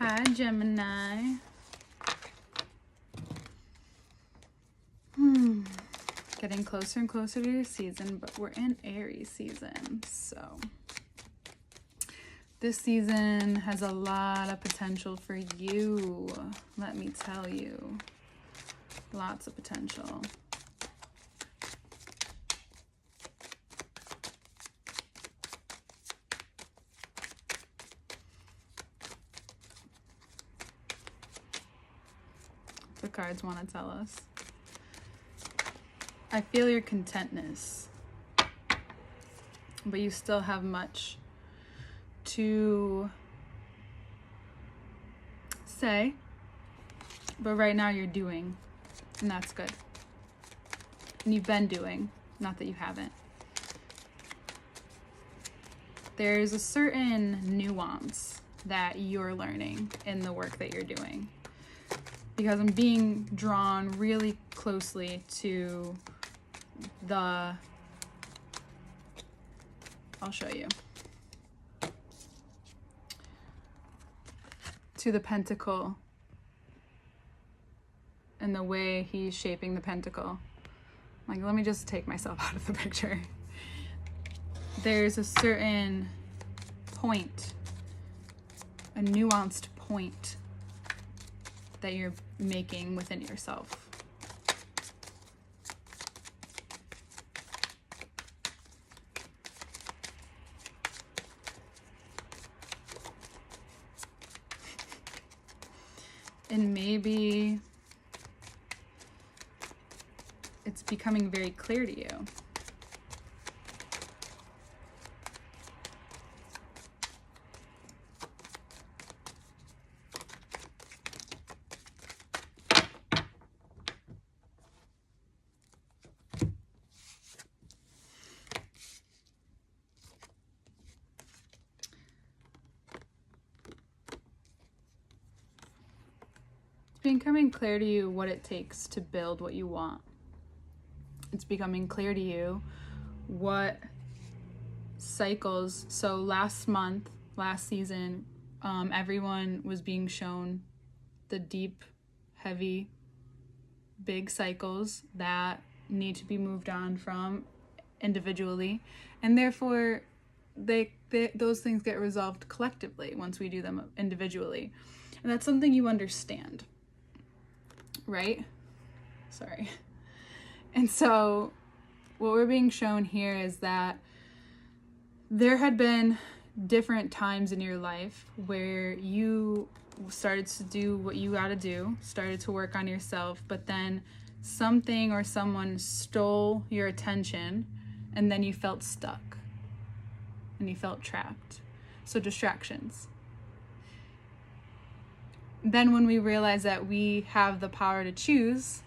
Hi, Gemini. Getting closer and closer to your season, but we're in Aries season, so this season has a lot of potential for you. Let me tell you, lots of potential. The cards want to tell us. I feel your contentness, but you still have much to say, but right now you're doing, and that's good. And you've been doing, not that you haven't. There's a certain nuance that you're learning in the work that you're doing, because I'm being drawn really closely to I'll show you, to the pentacle and the way he's shaping the pentacle. Like, let me just take myself out of the picture. There's a certain point, a nuanced point that you're making within yourself. And maybe it's becoming very clear to you. Becoming clear to you what it takes to build what you want. It's becoming clear to you what cycles. So last season, everyone was being shown the deep, heavy, big cycles that need to be moved on from individually, and therefore those things get resolved collectively once we do them individually. And that's something you understand. Right? Sorry. And so what we're being shown here is that there had been different times in your life where you started to do what you got to do, started to work on yourself, but then something or someone stole your attention, and then you felt stuck and you felt trapped. So distractions. Then when we realize that we have the power to choose,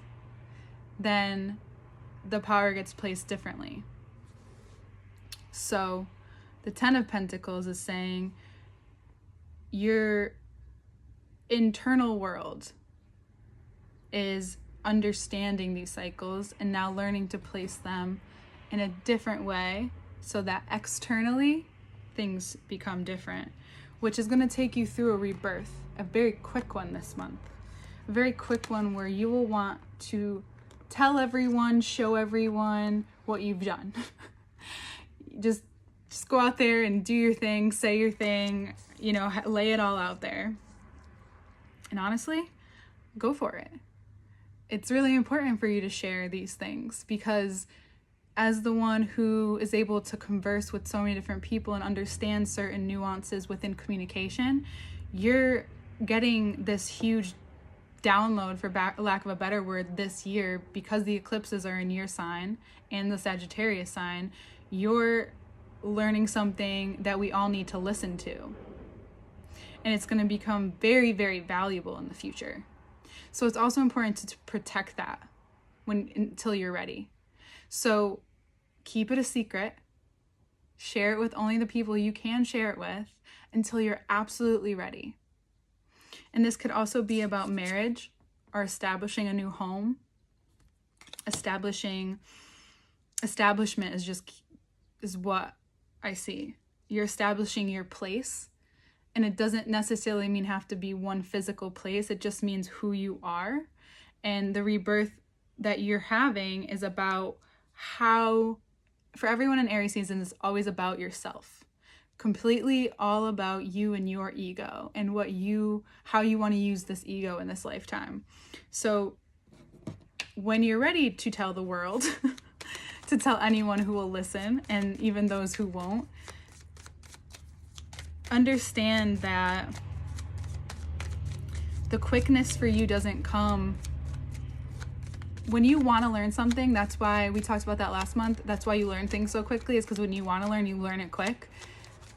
then the power gets placed differently. So the 10 of Pentacles is saying your internal world is understanding these cycles and now learning to place them in a different way so that externally things become different, which is going to take you through a rebirth, a very quick one this month, a very quick one where you will want to tell everyone, show everyone what you've done. just go out there and do your thing, say your thing, lay it all out there. And honestly, go for it. It's really important for you to share these things, because as the one who is able to converse with so many different people and understand certain nuances within communication, you're getting this huge download, for lack of a better word, this year, because the eclipses are in your sign and the Sagittarius sign. You're learning something that we all need to listen to, and it's going to become very, very valuable in the future. So it's also important to protect that until you're ready. So keep it a secret, share it with only the people you can share it with until you're absolutely ready. And this could also be about marriage or establishing a new home. Establishment is what I see. You're establishing your place And it doesn't necessarily mean have to be one physical place. It just means who you are. And the rebirth that you're having is about how, for everyone in Aries season, it's always about yourself. Completely all about you and your ego and how you want to use this ego in this lifetime. So when you're ready to tell the world, to tell anyone who will listen and even those who won't, understand that the quickness for you doesn't come when you want to learn something. That's why we talked about that last month. That's why you learn things so quickly, is because when you want to learn, you learn it quick.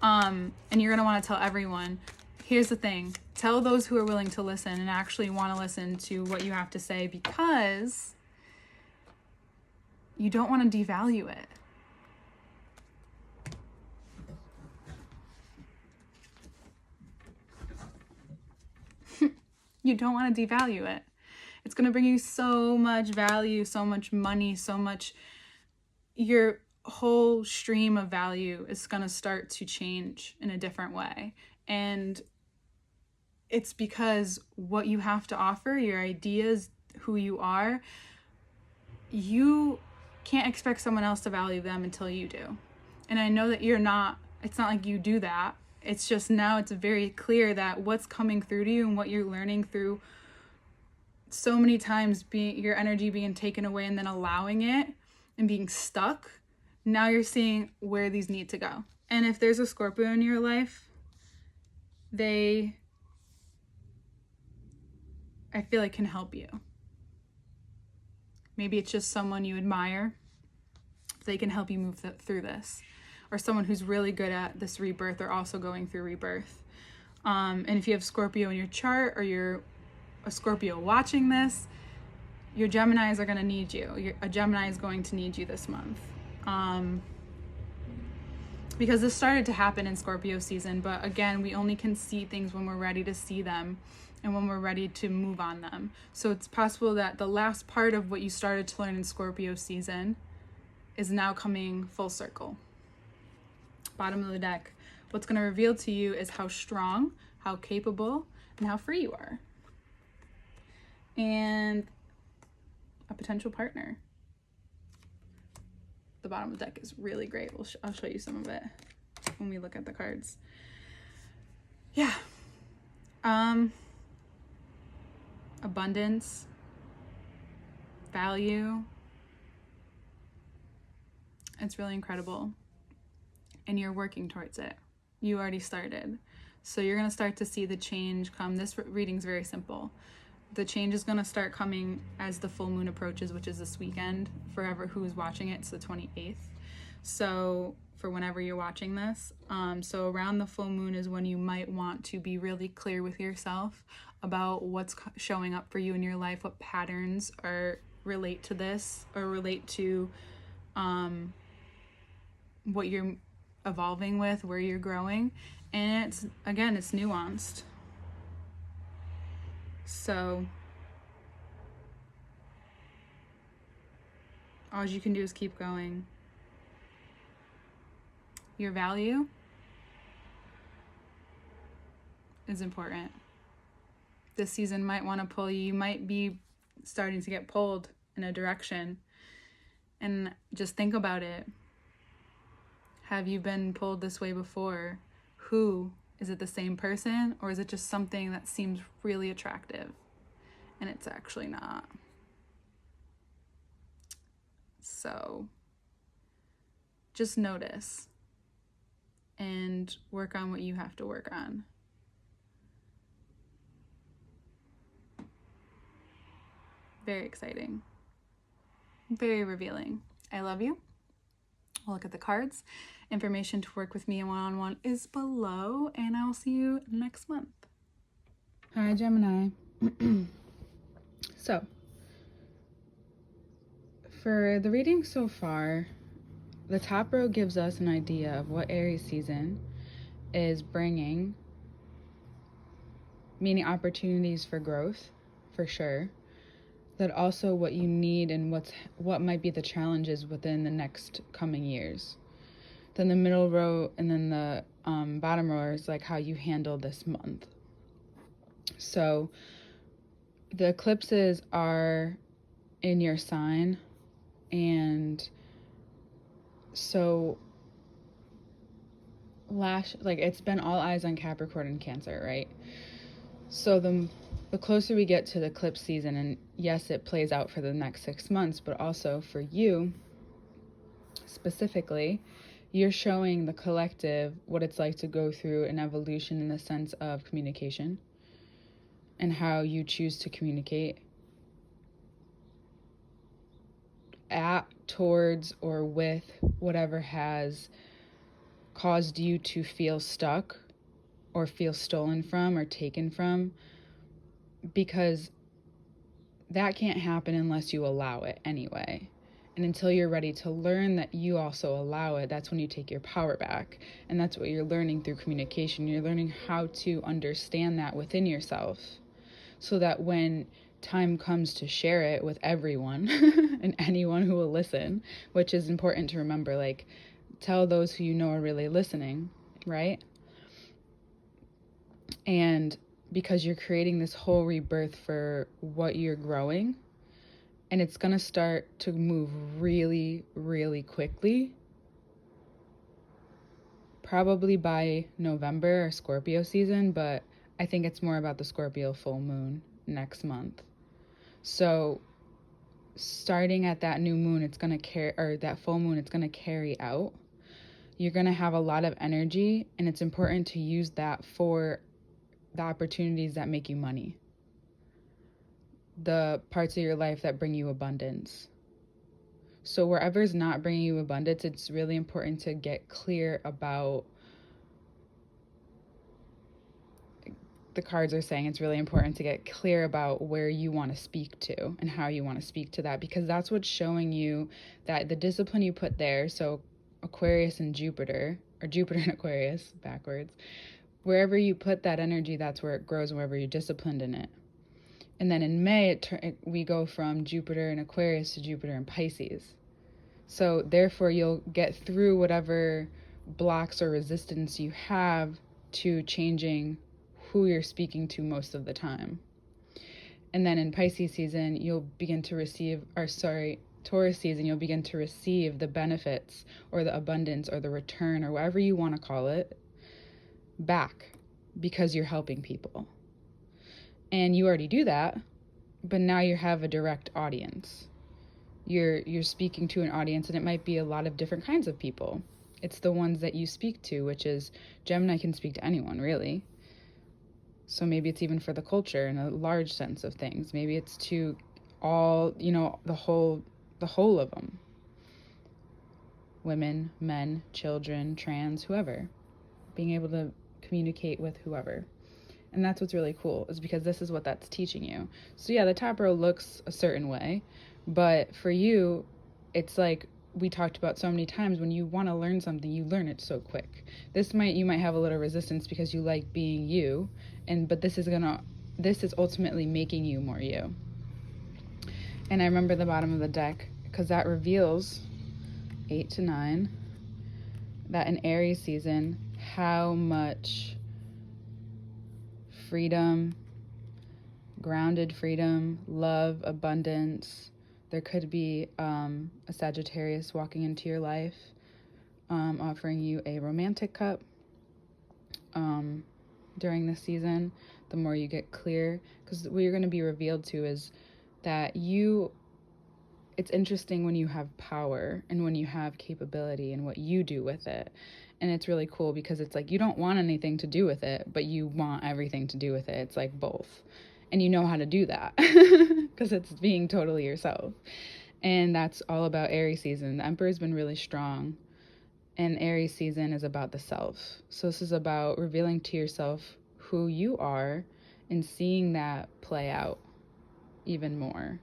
And you're going to want to tell everyone. Here's the thing. Tell those who are willing to listen and actually want to listen to what you have to say, because you don't want to devalue it. You don't want to devalue it. It's going to bring you so much value, so much money, so much. Your whole stream of value is going to start to change in a different way. And it's because what you have to offer, your ideas, who you are, you can't expect someone else to value them until you do. And I know that it's not like you do that. It's just now it's very clear that what's coming through to you and what you're learning through so many times, your energy being taken away and then allowing it and being stuck, now you're seeing where these need to go. And if there's a Scorpio in your life, I feel like can help you. Maybe it's just someone you admire. They can help you move through this. Or someone who's really good at this rebirth or also going through rebirth. And if you have Scorpio in your chart, or you're a Scorpio watching this, your Geminis are going to need you. A Gemini is going to need you this month. Because this started to happen in Scorpio season, but again, we only can see things when we're ready to see them and when we're ready to move on them. So it's possible that the last part of what you started to learn in Scorpio season is now coming full circle. Bottom of the deck. What's going to reveal to you is how strong, how capable, and how free you are. And a potential partner. The bottom of the deck is really great. I'll show you some of it when we look at the cards. Yeah. Abundance, value. It's really incredible. And you're working towards it. You already started. So you're going to start to see the change come. This reading's very simple. The change is going to start coming as the full moon approaches, which is this weekend. Forever who's watching it, it's the 28th. So for whenever you're watching this. So around the full moon is when you might want to be really clear with yourself about what's showing up for you in your life, what patterns relate to this or relate to what you're evolving with, where you're growing. And it's nuanced. So all you can do is keep going. Your value is important. This season might want to pull you. You might be starting to get pulled in a direction. And just think about it. Have you been pulled this way before? Who? Is it the same person, or is it just something that seems really attractive and it's actually not? So just notice and work on what you have to work on. Very exciting. Very revealing. I love you. We'll look at the cards. Information to work with me one-on-one is below, and I'll see you next month. Hi, Gemini. So, for the reading so far, the top row gives us an idea of what Aries season is bringing, meaning opportunities for growth, for sure, but also what you need and what might be the challenges within the next coming years. Then the middle row and then the bottom rower is like how you handle this month. So the eclipses are in your sign, and so it's been all eyes on Capricorn and Cancer, right? So the closer we get to the eclipse season, and yes, it plays out for the next 6 months, but also for you specifically, you're showing the collective what it's like to go through an evolution in the sense of communication and how you choose to communicate at, towards, or with whatever has caused you to feel stuck or feel stolen from or taken from, because that can't happen unless you allow it anyway. And until you're ready to learn that you also allow it, that's when you take your power back. And that's what you're learning through communication. You're learning how to understand that within yourself, so that when time comes to share it with everyone and anyone who will listen, which is important to remember, like, tell those who you know are really listening, right? And because you're creating this whole rebirth for what you're growing, and it's going to start to move really, really quickly, probably by November or Scorpio season, but I think it's more about the Scorpio full moon next month. So starting at that new moon, it's going to carry, or that full moon, it's going to carry out. You're going to have a lot of energy, and it's important to use that for the opportunities that make you money, the parts of your life that bring you abundance. So wherever's not bringing you abundance, it's really important to get clear about, the cards are saying it's really important to get clear about where you want to speak to and how you want to speak to that, because that's what's showing you that the discipline you put there, so Aquarius and Jupiter, or Jupiter and Aquarius, backwards, wherever you put that energy, that's where it grows, wherever you're disciplined in it. And then in May, we go from Jupiter and Aquarius to Jupiter and Pisces. So therefore, you'll get through whatever blocks or resistance you have to changing who you're speaking to most of the time. And then in Pisces season, you'll begin to receive, Taurus season, you'll begin to receive the benefits or the abundance or the return or whatever you want to call it back, because you're helping people. And you already do that, but now you have a direct audience. You're speaking to an audience, and it might be a lot of different kinds of people. It's the ones that you speak to, which is Gemini can speak to anyone, really. So maybe it's even for the culture in a large sense of things. Maybe it's to all, the whole of them. Women, men, children, trans, whoever. Being able to communicate with whoever. And that's what's really cool, is because this is what that's teaching you. So yeah, the top row looks a certain way, but for you, it's like we talked about so many times, when you want to learn something, you learn it so quick. You might have a little resistance because you like being you, but this is ultimately making you more you. And I remember the bottom of the deck, because that reveals 8 to 9, that in Aries season, how much freedom, grounded freedom, love, abundance. There could be a Sagittarius walking into your life, offering you a romantic cup during this season. The more you get clear, because what you're going to be revealed to is that it's interesting when you have power and when you have capability and what you do with it. And it's really cool, because it's like you don't want anything to do with it, but you want everything to do with it. It's like both. And you know how to do that because it's being totally yourself. And that's all about Aries season. The Emperor's been really strong, and Aries season is about the self. So this is about revealing to yourself who you are and seeing that play out even more.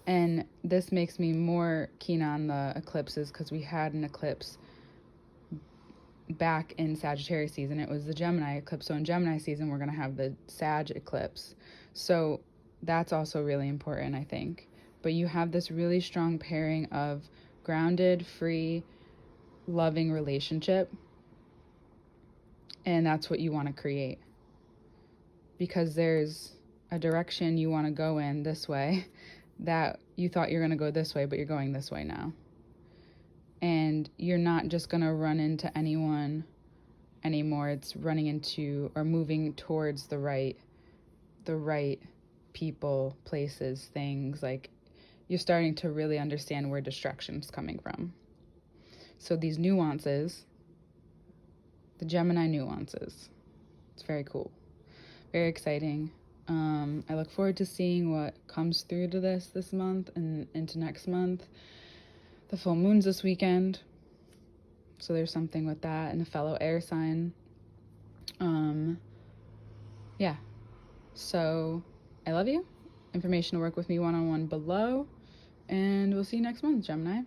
And this makes me more keen on the eclipses, because we had an eclipse back in Sagittarius season. It was the Gemini eclipse. So in Gemini season, we're going to have the Sag eclipse. So that's also really important, I think. But you have this really strong pairing of grounded, free, loving relationship And that's what you want to create. Because there's a direction you want to go in this way that you thought you're going to go this way, but you're going this way now. And you're not just going to run into anyone anymore. It's running into or moving towards the right people, places, things. Like, you're starting to really understand where destruction's coming from. So these nuances, the Gemini nuances, it's very cool, very exciting. I look forward to seeing what comes through to this month and into next month. The full moon's this weekend, so there's something with that, and a fellow air sign. Yeah, so I love you. Information to work with me one-on-one below, and we'll see you next month, Gemini.